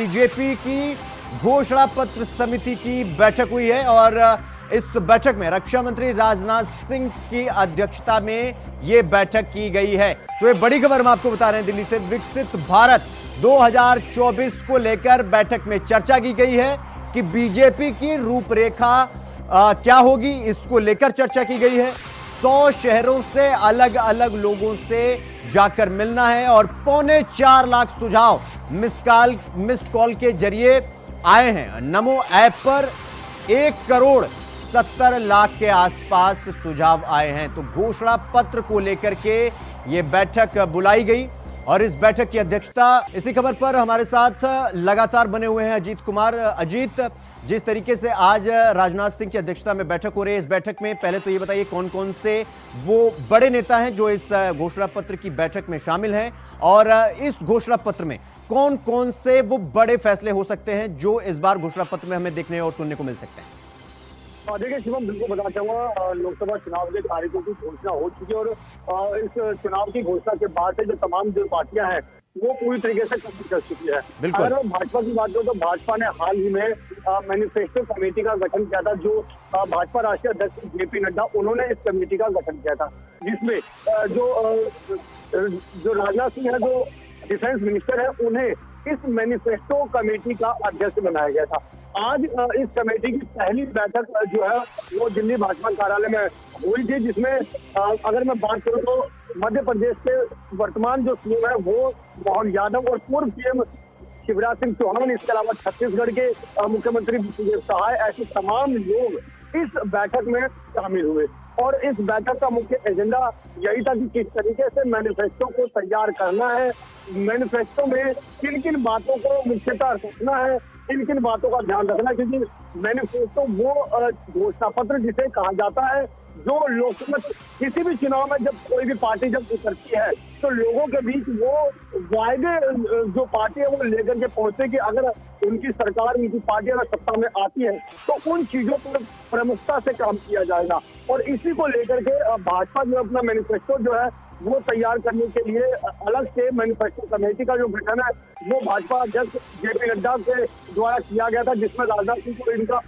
BJP की घोषणा पत्र समिति की बैठक हुई है और इस बैठक में रक्षा मंत्री राजनाथ सिंह की अध्यक्षता में यह बैठक की गई है। तो ये बड़ी खबर हम आपको बता रहे हैं दिल्ली से। विकसित भारत 2024 को लेकर बैठक में चर्चा की गई है कि बीजेपी की रूपरेखा क्या होगी, इसको लेकर चर्चा की गई है। 100 शहरों से अलग अलग लोगों से जाकर मिलना है और 4.25 लाख सुझाव मिस्ड कॉल के जरिए आए हैं। नमो ऐप पर 1,70,00,000 के आसपास सुझाव आए हैं। तो घोषणा पत्र को लेकर के यह बैठक बुलाई गई और इस बैठक की अध्यक्षता, इसी खबर पर हमारे साथ लगातार बने हुए हैं अजीत कुमार। अजीत, जिस तरीके से आज राजनाथ सिंह की अध्यक्षता में बैठक हो रही है, इस बैठक में पहले तो ये बताइए कौन कौन से वो बड़े नेता हैं जो इस घोषणा पत्र की बैठक में शामिल हैं और इस घोषणा पत्र में कौन कौन से वो बड़े फैसले हो सकते हैं जो इस बार घोषणा पत्र में हमें देखने और सुनने को मिल सकते हैं। देखिए शिवम, बिल्कुल बताना चाहूंगा, लोकसभा चुनाव के तारीखों की घोषणा हो चुकी है और इस चुनाव की घोषणा के बाद से जो तमाम जो पार्टियां हैं वो पूरी तरीके से कंप्लीट कर चुकी है। अगर भाजपा की बात करें तो भाजपा ने हाल ही में मैनिफेस्टो कमेटी का गठन किया था। जो भाजपा राष्ट्रीय अध्यक्ष जेपी नड्डा, उन्होंने इस कमेटी का गठन किया था, जिसमें जो राजनाथ सिंह है, जो डिफेंस मिनिस्टर है, उन्हें इस मैनिफेस्टो कमेटी का अध्यक्ष बनाया गया था। आज इस कमेटी की पहली बैठक जो है वो दिल्ली भाजपा कार्यालय में हुई थी, जिसमें अगर मैं बात करूं तो मध्य प्रदेश के वर्तमान जो सीएम है वो मोहन यादव और पूर्व सीएम शिवराज सिंह चौहान, इसके अलावा छत्तीसगढ़ के मुख्यमंत्री विष्णुदेव साय, ऐसे तमाम लोग इस बैठक में शामिल हुए। और इस बैठक का मुख्य एजेंडा यही था कि किस तरीके से मैनिफेस्टो को तैयार करना है, मैनिफेस्टो में किन किन बातों को मुख्यतः रखना है, किन किन बातों का ध्यान रखना है, क्योंकि मैनिफेस्टो वो घोषणा पत्र जिसे कहा जाता है जो लोकसभा किसी भी चुनाव में जब कोई भी पार्टी जब उतरती है तो लोगों के बीच वो वायदे जो पार्टी है वो लेकर के पहुंचे कि अगर उनकी सरकार, उनकी पार्टी अगर सत्ता में आती है तो उन चीजों पर प्रमुखता से काम किया जाएगा। और इसी को लेकर के भाजपा जो अपना मैनिफेस्टो जो है वो तैयार करने के लिए अलग से मैनिफेस्टो कमेटी का जो गठन है वो भाजपा अध्यक्ष जेपी नड्डा के द्वारा किया गया था, जिसमें राजनाथ सिंह को इनका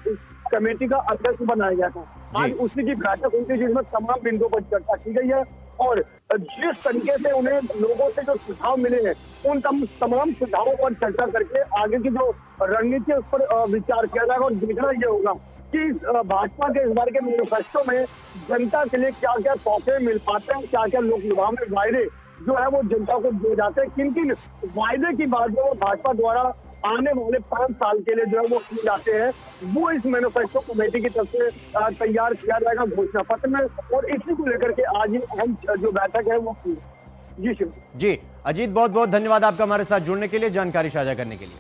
कमेटी का अध्यक्ष बनाया गया था। आज उसी की बैठक हुई थी जिसमें तमाम बिंदुओं पर चर्चा की गई है और जिस तरीके से उन्हें लोगों से जो सुझाव मिले हैं उन तमाम सुझावों पर चर्चा करके आगे की जो रणनीति है उस पर विचार किया जाएगा। और देखना यह होगा कि भाजपा के इस बार के मैनिफेस्टो में जनता के लिए क्या क्या तोहफे मिल पाते हैं, क्या क्या लोक लुभावने वायदे जो है वो जनता को दिए जाते हैं, किन किन वायदे की बात जो भाजपा द्वारा आने वाले 5 साल के लिए जो है वो किए जाते हैं, वो इस मैनिफेस्टो कमेटी की तरफ से तैयार किया जाएगा घोषणा पत्र में। और इसी को लेकर के आज ही अहम जो बैठक है वो की। जी शिव जी। अजीत, बहुत बहुत धन्यवाद आपका हमारे साथ जुड़ने के लिए, जानकारी साझा करने के लिए।